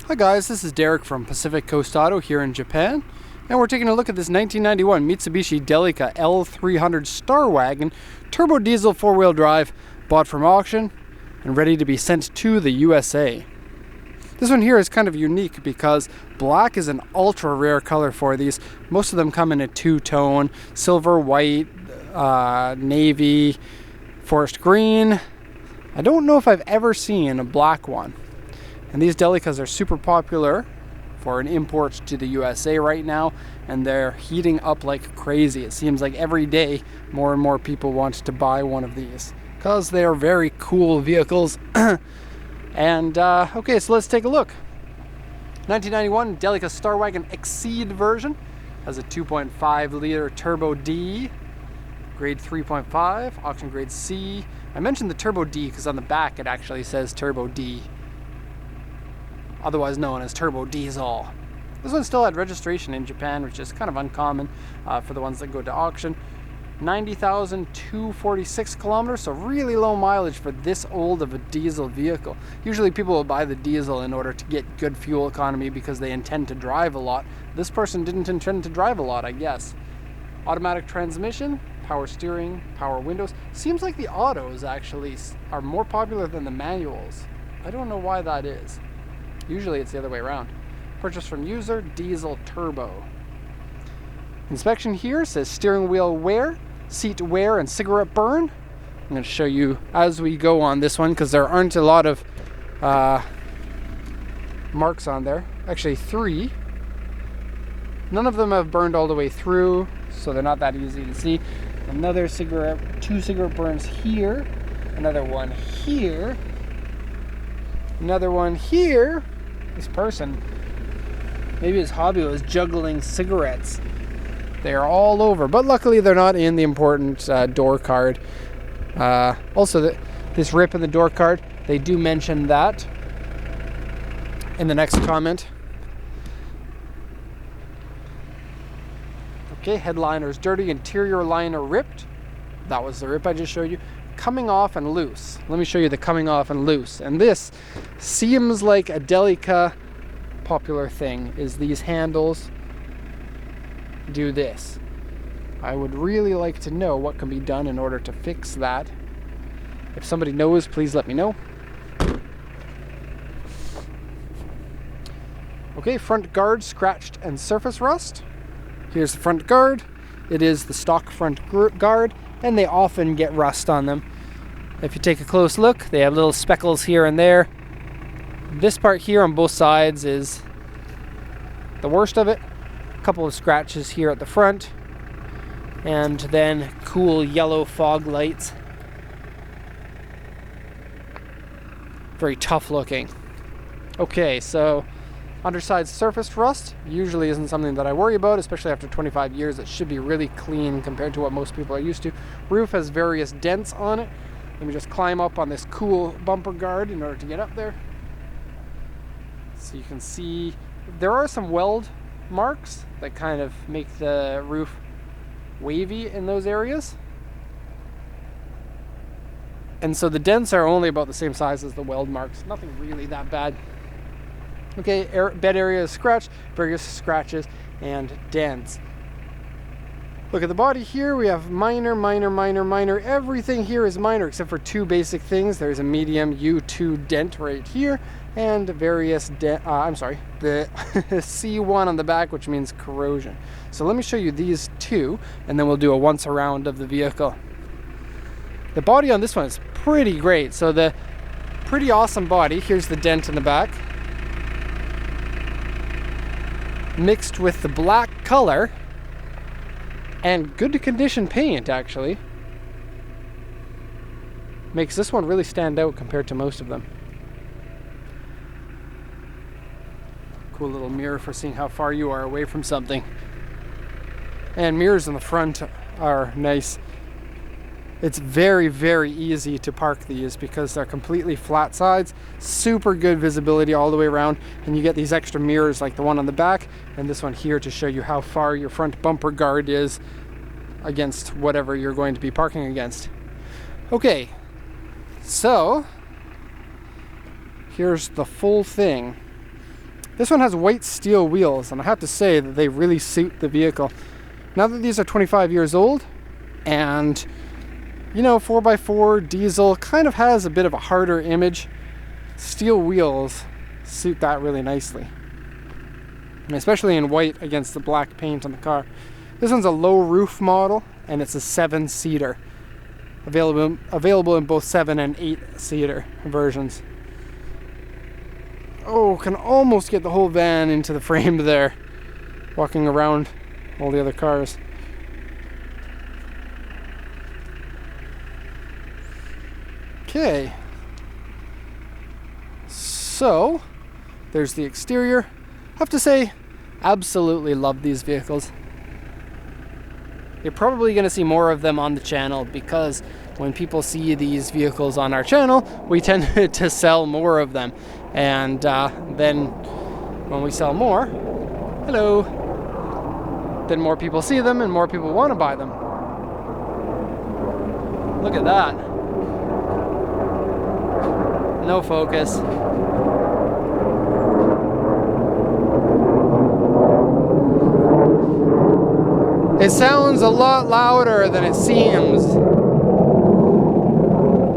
Hi guys, this is Derek from Pacific Coast Auto here in Japan, and we're taking a look at this 1991 Mitsubishi Delica L300 Star Wagon turbo diesel 4-wheel drive, bought from auction and ready to be sent to the USA. This one here is kind of unique because black is an ultra rare color for these. Most of them come in a two-tone, silver, white, navy, forest green. I don't know if I've ever seen a black one. And these Delicas are super popular for an import to the USA right now, and they're heating up like crazy. It seems like every day more and more people want to buy one of these because they are very cool vehicles. And okay, so let's take a look. 1991 Delica Star Wagon Exceed version has a 2.5 liter turbo D, grade 3.5, auction grade C. I mentioned the turbo D because on the back it actually says turbo D, otherwise known as turbo diesel. This one still had registration in Japan, which is kind of uncommon for the ones that go to auction. 90,246 kilometers, so really low mileage for this old of a diesel vehicle. Usually people will buy the diesel in order to get good fuel economy because they intend to drive a lot. This person didn't intend to drive a lot, I guess. Automatic transmission, power steering, power windows. Seems like the autos actually are more popular than the manuals. I don't know why that is. Usually it's the other way around. Purchase from user, diesel turbo. Inspection here says steering wheel wear, seat wear, and cigarette burn. I'm going to show you as we go on this one because there aren't a lot of marks on there. Actually 3. None of them have burned all the way through, so they're not that easy to see. Another cigarette, 2 cigarette burns here. Another one here. Another one here. This person, maybe his hobby was juggling cigarettes. They are all over, but luckily they're not in the important door card. Also, this rip in the door card, they do mention that in the next comment. Okay, headliner's dirty, interior liner ripped. That was the rip I just showed you. Coming off and loose. Let me show you the coming off and loose. And this seems like a Delica popular thing, is these handles do this. I would really like to know what can be done in order to fix that. If somebody knows, please let me know. Okay, front guard scratched and surface rust. Here's the front guard. It is the stock front guard, and they often get rust on them. If you take a close look, they have little speckles here and there. This part here on both sides is the worst of it. A couple of scratches here at the front, and then cool yellow fog lights. Very tough looking. Okay, so underside surface rust usually isn't something that I worry about, especially after 25 years. It should be really clean compared to what most people are used to. Roof has various dents on it. Let me just climb up on this cool bumper guard in order to get up there. So you can see there are some weld marks that kind of make the roof wavy in those areas. And so the dents are only about the same size as the weld marks. Nothing really that bad. Okay, bed area is scratched, various scratches and dents. Look at the body here. We have minor. Everything here is minor except for 2 basic things. There's a medium U2 dent right here and various the C1 on the back, which means corrosion. So let me show you these 2 and then we'll do a once around of the vehicle. The body on this one is pretty great. So the pretty awesome body. Here's the dent in the back, mixed with the black color and good condition paint actually makes this one really stand out compared to most of them. Cool little mirror for seeing how far you are away from something. And mirrors in the front are nice. It's very, very easy to park these because they're completely flat sides, super good visibility all the way around, and you get these extra mirrors like the one on the back and this one here to show you how far your front bumper guard is against whatever you're going to be parking against. Okay, so here's the full thing. This one has white steel wheels, and I have to say that they really suit the vehicle. Now that these are 25 years old, and you know, 4x4 diesel kind of has a bit of a harder image, steel wheels suit that really nicely. And especially in white against the black paint on the car. This one's a low roof model, and it's a 7-seater. Available in both 7 and 8-seater versions. Oh, can almost get the whole van into the frame there, walking around all the other cars. Okay, so there's the exterior. I have to say, absolutely love these vehicles. You're probably going to see more of them on the channel because when people see these vehicles on our channel, we tend to sell more of them. And then when we sell more, hello, then more people see them and more people want to buy them. Look at that. No focus. It sounds a lot louder than it seems.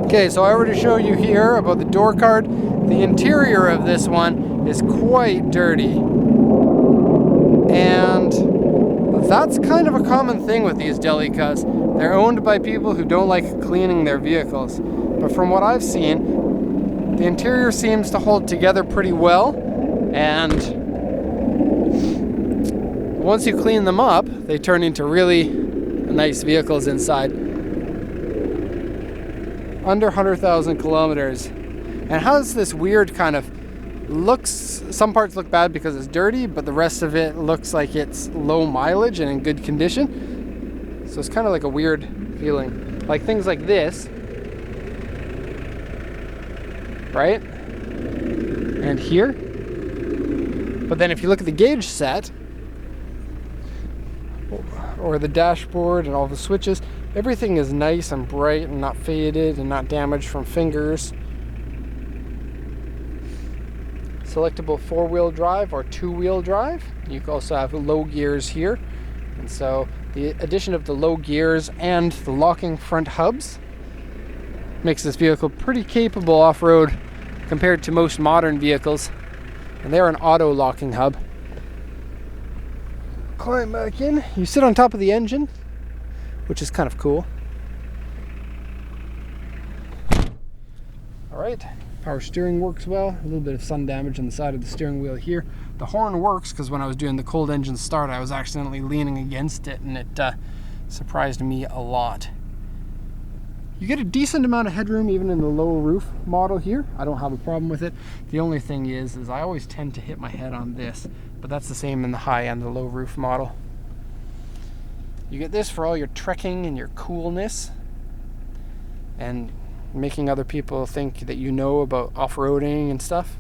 Okay, so I already showed you here about the door card. The interior of this one is quite dirty. And that's kind of a common thing with these Delicas. They're owned by people who don't like cleaning their vehicles. But from what I've seen, the interior seems to hold together pretty well. And once you clean them up, they turn into really nice vehicles inside. Under 100,000 kilometers. And it has this weird kind of looks, some parts look bad because it's dirty, but the rest of it looks like it's low mileage and in good condition. So it's kind of like a weird feeling. Like things like this, right? And here. But then if you look at the gauge set, or the dashboard and all the switches, everything is nice and bright and not faded and not damaged from fingers. Selectable 4-wheel drive or 2-wheel drive. You can also have low gears here. And so the addition of the low gears and the locking front hubs makes this vehicle pretty capable off-road compared to most modern vehicles. And they're an auto locking hub. Climb back in. You sit on top of the engine, which is kind of cool. Alright, power steering works well. A little bit of sun damage on the side of the steering wheel here. The horn works because when I was doing the cold engine start, I was accidentally leaning against it, and it surprised me a lot. You get a decent amount of headroom even in the low roof model here. I don't have a problem with it. The only thing is I always tend to hit my head on this, but that's the same in the high and the low roof model. You get this for all your trekking and your coolness and making other people think that you know about off-roading and stuff.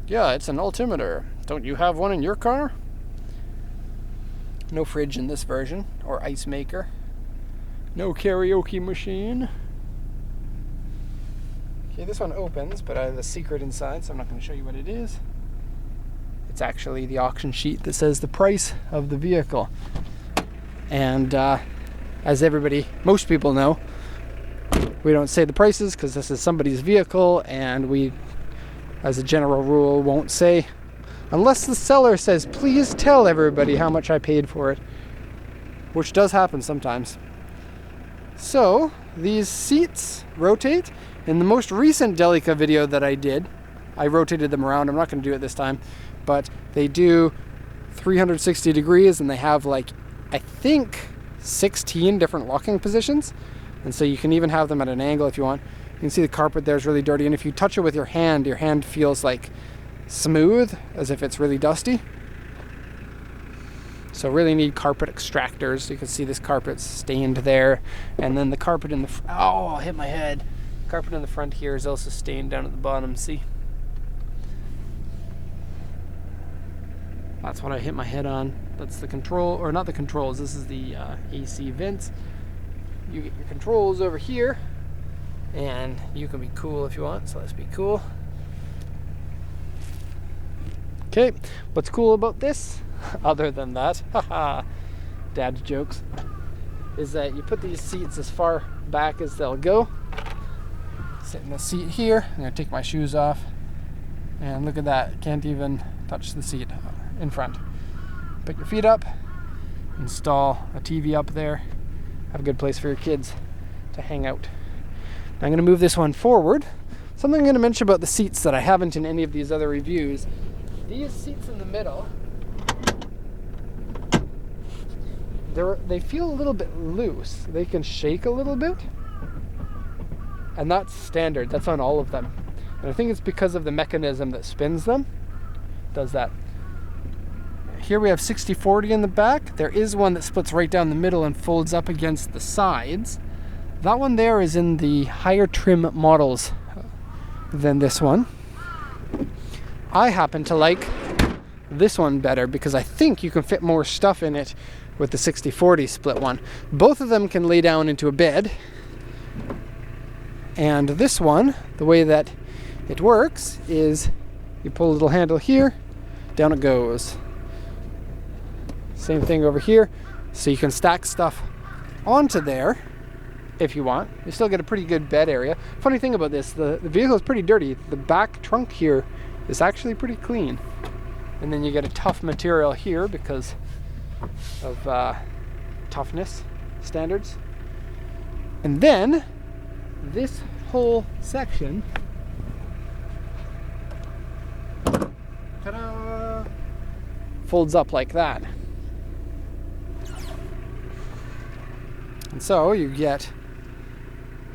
Yeah, it's an altimeter. Don't you have one in your car? No fridge in this version, or ice maker. No karaoke machine. Okay, this one opens, but I have the secret inside, so I'm not going to show you what it is. It's actually the auction sheet that says the price of the vehicle. And as most people know, we don't say the prices because this is somebody's vehicle, and we, as a general rule, won't say, unless the seller says, please tell everybody how much I paid for it, which does happen sometimes. So these seats rotate. In the most recent Delica video that I did, I rotated them around. I'm not going to do it this time, but they do 360 degrees, and they have like, I think, 16 different locking positions. And so you can even have them at an angle if you want. You can see the carpet there is really dirty, and if you touch it with your hand feels like smooth, as if it's really dusty. So really need carpet extractors. You can see this carpet's stained there, and then the carpet in the I hit my head. Carpet in the front here is also stained down at the bottom. See? That's what I hit my head on. That's the control, or not the controls. This is the AC vents. You get your controls over here, and you can be cool if you want. So let's be cool. Okay, what's cool about this, other than that, haha, dad jokes, is that you put these seats as far back as they'll go. Sit in the seat here. I'm gonna take my shoes off, and look at that, can't even touch the seat in front. Put your feet up, install a TV up there, have a good place for your kids to hang out. Now I'm gonna move this one forward. Something I'm gonna mention about the seats that I haven't in any of these other reviews. These seats in the middle, they feel a little bit loose. They can shake a little bit. And that's standard, that's on all of them. And I think it's because of the mechanism that spins them, does that. Here we have 60/40 in the back. There is one that splits right down the middle and folds up against the sides. That one there is in the higher trim models than this one. I happen to like this one better because I think you can fit more stuff in it with the 60/40 split one. Both of them can lay down into a bed. And this one, the way that it works is you pull a little handle here, down it goes. Same thing over here. So you can stack stuff onto there if you want. You still get a pretty good bed area. Funny thing about this, the vehicle is pretty dirty. The back trunk here is actually pretty clean. And then you get a tough material here because of toughness standards. And then this whole section, ta-da, folds up like that. And so you get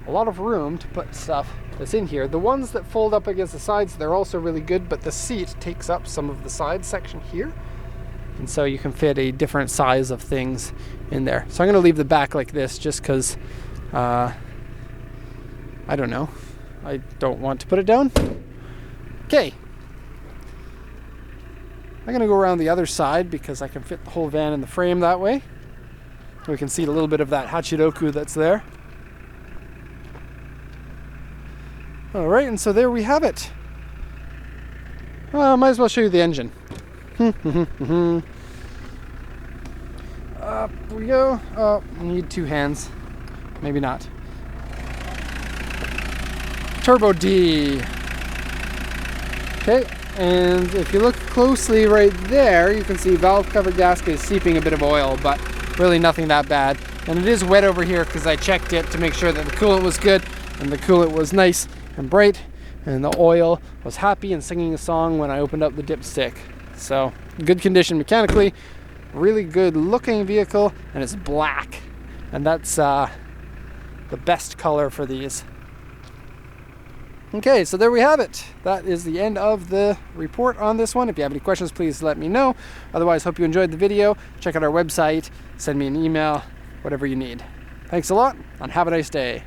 a lot of room to put stuff that's in here. The ones that fold up against the sides, they're also really good, but the seat takes up some of the side section here. And so you can fit a different size of things in there. So I'm going to leave the back like this just because I don't know. I don't want to put it down. Okay. I'm going to go around the other side because I can fit the whole van in the frame that way. We can see a little bit of that Hachiroku that's there. All right, and so there we have it. Might as well show you the engine. Up we go. Oh, I need two hands. Maybe not. Turbo D. Okay, and if you look closely right there, you can see valve cover gasket is seeping a bit of oil, but really nothing that bad. And it is wet over here because I checked it to make sure that the coolant was good, and the coolant was nice and bright, and the oil was happy and singing a song when I opened up the dipstick. So, good condition mechanically, really good looking vehicle, and it's black. And that's the best color for these. Okay, so there we have it. That is the end of the report on this one. If you have any questions, please let me know. Otherwise, hope you enjoyed the video. Check out our website, send me an email, whatever you need. Thanks a lot, and have a nice day.